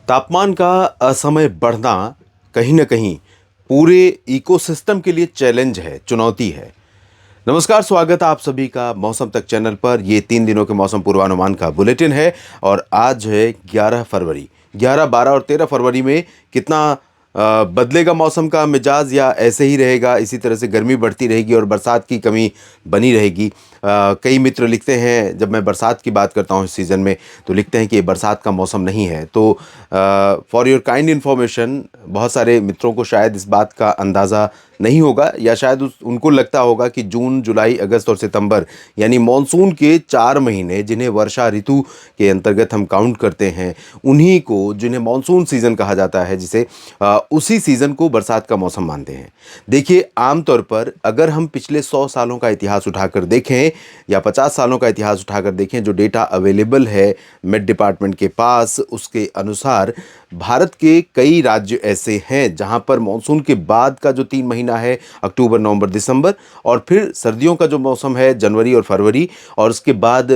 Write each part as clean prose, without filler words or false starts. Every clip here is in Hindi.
तापमान का असमय बढ़ना कहीं न कहीं पूरे इकोसिस्टम के लिए चैलेंज है, चुनौती है। नमस्कार, स्वागत है आप सभी का मौसम तक चैनल पर। ये 3 दिनों के मौसम पूर्वानुमान का बुलेटिन है और आज है 11 फरवरी। 11, 12 और 13 फरवरी में कितना बदलेगा मौसम का मिजाज या ऐसे ही रहेगा, इसी तरह से गर्मी बढ़ती रहेगी और बरसात की कमी बनी रहेगी। कई मित्र लिखते हैं, जब मैं बरसात की बात करता हूँ इस सीज़न में, तो लिखते हैं कि ये बरसात का मौसम नहीं है। तो फॉर योर काइंड इन्फॉर्मेशन, बहुत सारे मित्रों को शायद इस बात का अंदाज़ा नहीं होगा या शायद उनको लगता होगा कि जून, जुलाई, अगस्त और सितंबर यानी मॉनसून के 4 महीने जिन्हें वर्षा ऋतु के अंतर्गत हम काउंट करते हैं, उन्हीं को जिन्हें मॉनसून सीज़न कहा जाता है, जिसे उसी सीज़न को बरसात का मौसम मानते हैं। देखिए, आमतौर पर अगर हम पिछले 100 सालों का इतिहास उठाकर देखें या 50 सालों का इतिहास उठाकर देखें, जो डेटा अवेलेबल है मेट डिपार्टमेंट के पास, उसके अनुसार भारत के कई राज्य ऐसे हैं जहां पर मॉनसून के बाद का जो 3 महीना है, अक्टूबर, नवंबर, दिसंबर, और फिर सर्दियों का जो मौसम है जनवरी और फरवरी, और उसके बाद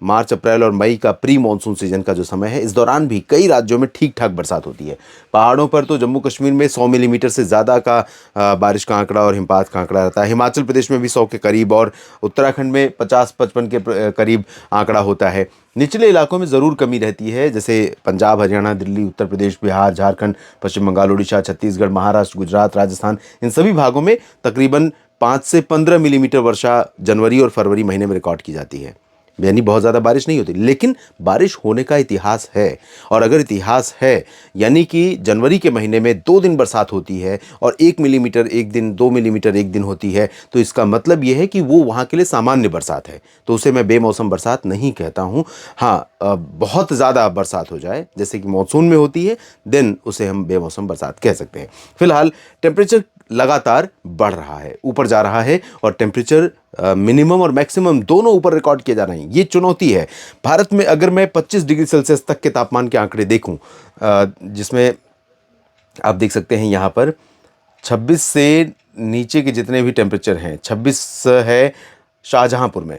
मार्च, अप्रैल और मई का प्री मानसून सीजन का जो समय है, इस दौरान भी कई राज्यों में ठीक ठाक बरसात होती है। पहाड़ों पर तो जम्मू कश्मीर में 100 मिलीमीटर से ज़्यादा का बारिश का आंकड़ा और हिमपात का आंकड़ा रहता है। हिमाचल प्रदेश में भी 100 के करीब और उत्तराखंड में 50-55 के करीब आंकड़ा होता है। निचले इलाकों में ज़रूर कमी रहती है, जैसे पंजाब, हरियाणा, दिल्ली, उत्तर प्रदेश, बिहार, झारखंड, पश्चिम बंगाल, उड़ीसा, छत्तीसगढ़, महाराष्ट्र, गुजरात, राजस्थान, इन सभी भागों में तकरीबन 5 से 15 मिलीमीटर वर्षा जनवरी और फरवरी महीने में रिकॉर्ड की जाती है। यानी बहुत ज़्यादा बारिश नहीं होती, लेकिन बारिश होने का इतिहास है। और अगर इतिहास है, यानी कि जनवरी के महीने में 2 दिन बरसात होती है और 1 मिलीमीटर एक दिन, 2 मिलीमीटर एक दिन होती है, तो इसका मतलब यह है कि वो वहाँ के लिए सामान्य बरसात है। तो उसे मैं बेमौसम बरसात नहीं कहता हूँ। हाँ, बहुत ज़्यादा बरसात हो जाए, जैसे कि मानसून में होती है, देन उसे हम बेमौसम बरसात कह सकते हैं। फिलहाल टेम्परेचर लगातार बढ़ रहा है, ऊपर जा रहा है, और टेम्परेचर मिनिमम और मैक्सिमम दोनों ऊपर रिकॉर्ड किए जा रहे हैं। ये चुनौती है भारत में। अगर मैं 25 डिग्री सेल्सियस तक के तापमान के आंकड़े देखूं, जिसमें आप देख सकते हैं यहाँ पर 26 से नीचे के जितने भी टेम्परेचर हैं, 26 है शाहजहांपुर में।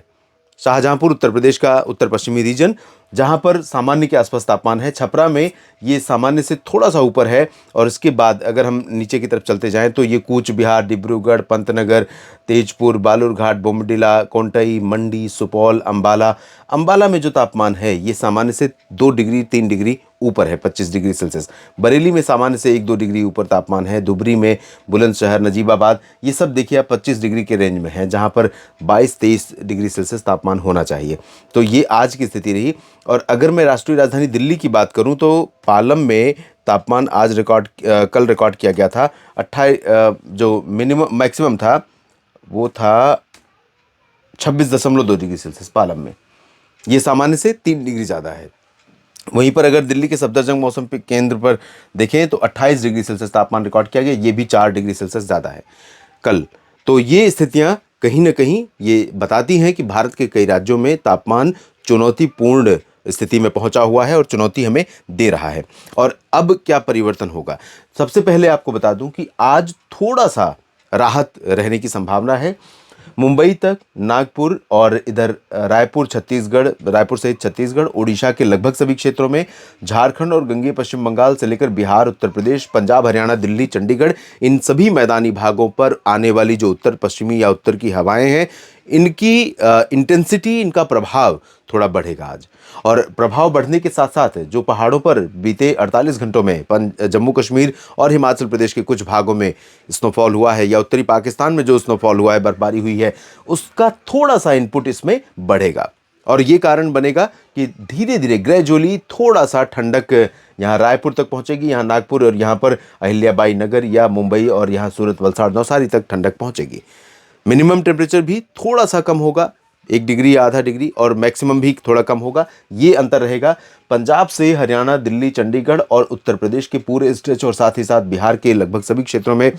शाहजहांपुर उत्तर प्रदेश का उत्तर पश्चिमी रीजन, जहां पर सामान्य के आसपास तापमान है। छपरा में ये सामान्य से थोड़ा सा ऊपर है, और इसके बाद अगर हम नीचे की तरफ चलते जाएं तो ये कूच बिहार, डिब्रूगढ़, पंतनगर, तेजपुर, बालूरघाट, बोमडिला, कोंटई, मंडी, सुपौल, अंबाला। अंबाला में जो तापमान है ये सामान्य से 2 डिग्री 3 डिग्री ऊपर है, 25 डिग्री सेल्सियस। बरेली में सामान्य से 1-2 डिग्री ऊपर तापमान है। धुबरी में, बुलंदशहर, नजीबाबाद, ये सब देखिए आप 25 डिग्री के रेंज में है, जहां पर 22-23 डिग्री सेल्सियस तापमान होना चाहिए। तो ये आज की स्थिति रही। और अगर मैं राष्ट्रीय राजधानी दिल्ली की बात करूं तो पालम में तापमान आज कल रिकॉर्ड किया गया था 28, जो मिनिमम मैक्सिमम था वो था 26.2 डिग्री सेल्सियस पालम में। ये सामान्य से 3 डिग्री ज़्यादा है। वहीं पर अगर दिल्ली के सफदरजंग मौसम केंद्र पर देखें तो 28 डिग्री सेल्सियस तापमान रिकॉर्ड किया गया, ये भी 4 डिग्री सेल्सियस ज़्यादा है कल। तो ये स्थितियां कहीं ना कहीं ये बताती हैं कि भारत के कई राज्यों में तापमान चुनौतीपूर्ण स्थिति में पहुंचा हुआ है और चुनौती हमें दे रहा है। और अब क्या परिवर्तन होगा? सबसे पहले आपको बता दूं कि आज थोड़ा सा राहत रहने की संभावना है। मुंबई तक, नागपुर और इधर रायपुर, छत्तीसगढ़, रायपुर सहित छत्तीसगढ़, उड़ीसा के लगभग सभी क्षेत्रों में, झारखंड और गंगेय पश्चिम बंगाल से लेकर बिहार, उत्तर प्रदेश, पंजाब, हरियाणा, दिल्ली, चंडीगढ़, इन सभी मैदानी भागों पर आने वाली जो उत्तर पश्चिमी या उत्तर की हवाएं हैं, इनकी इंटेंसिटी, इनका प्रभाव थोड़ा बढ़ेगा आज। और प्रभाव बढ़ने के साथ साथ जो पहाड़ों पर बीते 48 घंटों में जम्मू कश्मीर और हिमाचल प्रदेश के कुछ भागों में स्नोफॉल हुआ है, या उत्तरी पाकिस्तान में जो स्नोफॉल हुआ है, बर्फबारी हुई है, उसका थोड़ा सा इनपुट इसमें बढ़ेगा। और ये कारण बनेगा कि धीरे धीरे ग्रेजुअली थोड़ा सा ठंडक यहाँ रायपुर तक पहुँचेगी, यहाँ नागपुर और यहाँ पर अहिल्याबाई नगर या मुंबई और यहाँ सूरत, वलसाड़, नौसारी तक ठंडक पहुँचेगी। मिनिमम टेम्परेचर भी थोड़ा सा कम होगा, 1 डिग्री या आधा डिग्री, और मैक्सिमम भी थोड़ा कम होगा। ये अंतर रहेगा पंजाब से हरियाणा, दिल्ली, चंडीगढ़ और उत्तर प्रदेश के पूरे स्ट्रेच और साथ ही साथ बिहार के लगभग सभी क्षेत्रों में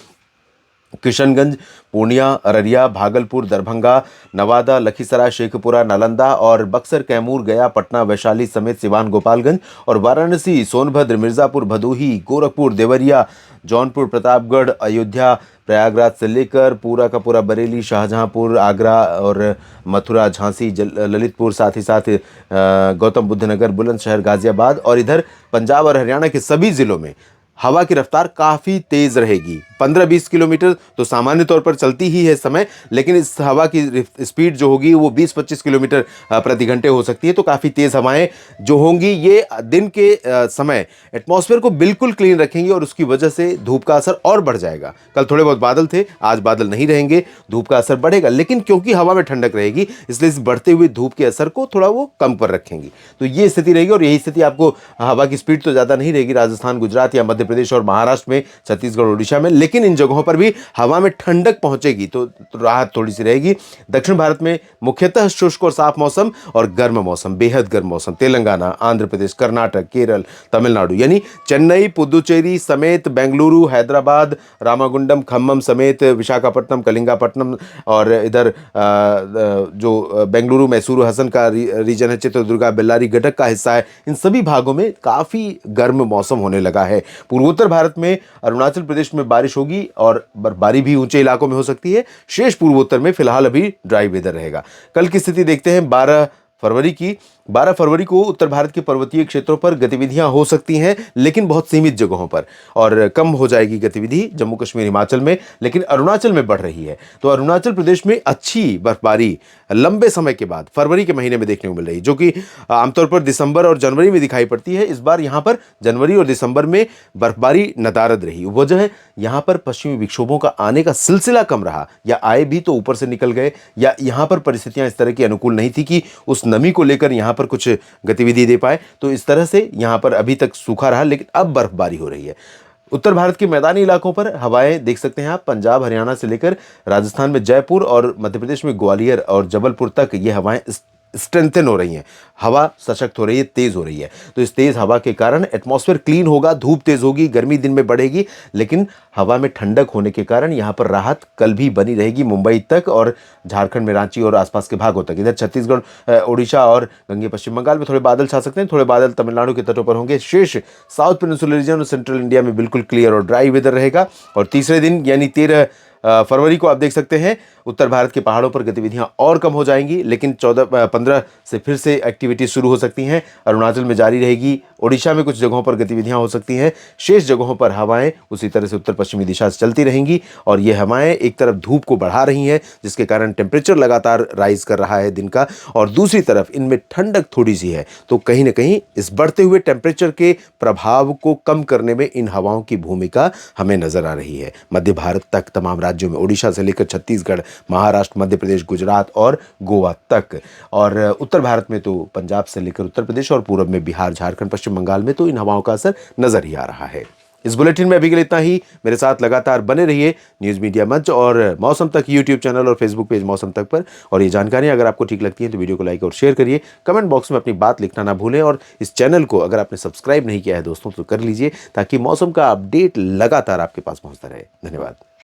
किशनगंज, पूर्णिया, अररिया, भागलपुर, दरभंगा, नवादा, लखीसराय, शेखपुरा, नालंदा और बक्सर, कैमूर, गया, पटना, वैशाली समेत सिवान, गोपालगंज और वाराणसी, सोनभद्र, मिर्जापुर, भदोही, गोरखपुर, देवरिया, जौनपुर, प्रतापगढ़, अयोध्या, प्रयागराज से लेकर पूरा का पूरा बरेली, शाहजहांपुर, आगरा और मथुरा, झांसी, ललितपुर, साथ ही साथ गौतम बुद्ध नगर, बुलंदशहर, गाजियाबाद और इधर पंजाब और हरियाणा के सभी जिलों में हवा की रफ्तार काफ़ी तेज़ रहेगी। 15-20 किलोमीटर तो सामान्य तौर पर चलती ही है समय, लेकिन इस हवा की स्पीड जो होगी वो 20-25 किलोमीटर प्रति घंटे हो सकती है। तो काफ़ी तेज़ हवाएं जो होंगी ये दिन के समय एटमॉस्फेयर को बिल्कुल क्लीन रखेंगी और उसकी वजह से धूप का असर और बढ़ जाएगा। कल थोड़े बहुत बादल थे, आज बादल नहीं रहेंगे, धूप का असर बढ़ेगा, लेकिन क्योंकि हवा में ठंडक रहेगी इसलिए इस बढ़ते हुए धूप के असर को थोड़ा वो कम कर रखेंगी। तो ये स्थिति रहेगी और यही स्थिति आपको, हवा की स्पीड तो ज़्यादा नहीं रहेगी राजस्थान, गुजरात या मध्य प्रदेश और महाराष्ट्र में, छत्तीसगढ़, उड़ीसा में, लेकिन इन जगहों पर भी हवा में ठंडक पहुंचेगी तो राहत थोड़ी सी रहेगी। दक्षिण भारत में मुख्यतः शुष्क और साफ मौसम और गर्म मौसम, बेहद गर्म मौसम, तेलंगाना, आंध्र प्रदेश, कर्नाटक, केरल, तमिलनाडु यानी चेन्नई, पुदुचेरी समेत बेंगलुरु, हैदराबाद, रामागुंडम, खम्मम समेत विशाखापट्टनम, कलिंगापट्टनम और इधर जो बेंगलुरु, मैसूरू, हसन का रीजन है, चित्रदुर्गा, बेल्लारी, गडक का हिस्सा है, इन सभी भागों में काफ़ी गर्म मौसम होने लगा है। पूर्वोत्तर भारत में अरुणाचल प्रदेश में बारिश होगी और बर्फबारी भी ऊंचे इलाकों में हो सकती है। शेष पूर्वोत्तर में फिलहाल अभी ड्राई वेदर रहेगा। कल की स्थिति देखते हैं 12 फरवरी को उत्तर भारत के पर्वतीय क्षेत्रों पर गतिविधियां हो सकती हैं, लेकिन बहुत सीमित जगहों पर, और कम हो जाएगी गतिविधि जम्मू कश्मीर, हिमाचल में, लेकिन अरुणाचल में बढ़ रही है। तो अरुणाचल प्रदेश में अच्छी बर्फबारी लंबे समय के बाद फरवरी के महीने में देखने को मिल रही है, जो कि आमतौर पर दिसंबर और जनवरी में दिखाई पड़ती है। इस बार यहां पर जनवरी और दिसंबर में बर्फबारी नदारद रही। वजह है यहां पर पश्चिमी विक्षोभों का आने का सिलसिला कम रहा, या आए भी तो ऊपर से निकल गए, या यहां पर परिस्थितियां इस तरह की अनुकूल नहीं थी कि उस नमी को लेकर यहां पर कुछ गतिविधि दे पाए। तो इस तरह से यहां पर अभी तक सूखा रहा, लेकिन अब बर्फबारी हो रही है। उत्तर भारत के मैदानी इलाकों पर हवाएं देख सकते हैं आप, पंजाब, हरियाणा से लेकर राजस्थान में जयपुर और मध्य प्रदेश में ग्वालियर और जबलपुर तक ये हवाएं स्ट्रेंथन हो रही हैं, हवा सशक्त हो रही है, तेज हो रही है। तो इस तेज हवा के कारण एटमॉस्फेयर क्लीन होगा, धूप तेज होगी, गर्मी दिन में बढ़ेगी, लेकिन हवा में ठंडक होने के कारण यहां पर राहत कल भी बनी रहेगी मुंबई तक और झारखंड में रांची और आसपास के भागों तक। इधर छत्तीसगढ़, उड़ीसा और गंगे पश्चिम बंगाल में थोड़े बादल छा सकते हैं, थोड़े बादल तमिलनाडु के तटों पर होंगे। शेष साउथ पेनिनसुलर रीजन और सेंट्रल इंडिया में बिल्कुल क्लियर और ड्राई वेदर रहेगा। और तीसरे दिन यानी 13 फरवरी को आप देख सकते हैं उत्तर भारत के पहाड़ों पर गतिविधियां और कम हो जाएंगी, लेकिन 15 से फिर से एक्टिविटी शुरू हो सकती हैं। अरुणाचल में जारी रहेगी, उड़ीसा में कुछ जगहों पर गतिविधियां हो सकती हैं, शेष जगहों पर हवाएं उसी तरह से उत्तर पश्चिमी दिशा से चलती रहेंगी। और ये हवाएं एक तरफ धूप को बढ़ा रही हैं, जिसके कारण टेम्परेचर लगातार राइज कर रहा है दिन का, और दूसरी तरफ इनमें ठंडक थोड़ी सी है। तो कहीं ना कहीं इस बढ़ते हुए टेम्परेचर के प्रभाव को कम करने में इन हवाओं की भूमिका हमें नजर आ रही है। मध्य भारत तक तमाम राज्यों में, उड़ीसा से लेकर छत्तीसगढ़, महाराष्ट्र, मध्य प्रदेश, गुजरात और गोवा तक, और उत्तर भारत में तो पंजाब से लेकर उत्तर प्रदेश और पूर्व में बिहार, झारखंड, पश्चिम बंगाल में तो इन हवाओं का असर नजर ही आ रहा है। इस बुलेटिन में अभी के लिए इतना ही। मेरे साथ लगातार बने रहिए न्यूज़ मीडिया मंच और मौसम तक यूट्यूब चैनल और फेसबुक पेज मौसम तक पर। और ये जानकारियां अगर आपको ठीक लगती हैं तो वीडियो को लाइक और शेयर करिए, कमेंट बॉक्स में अपनी बात लिखना ना भूलें, और इस चैनल को अगर आपने सब्सक्राइब नहीं किया है दोस्तों तो कर लीजिए, ताकि मौसम का अपडेट लगातार आपके पास पहुंचता रहे। धन्यवाद।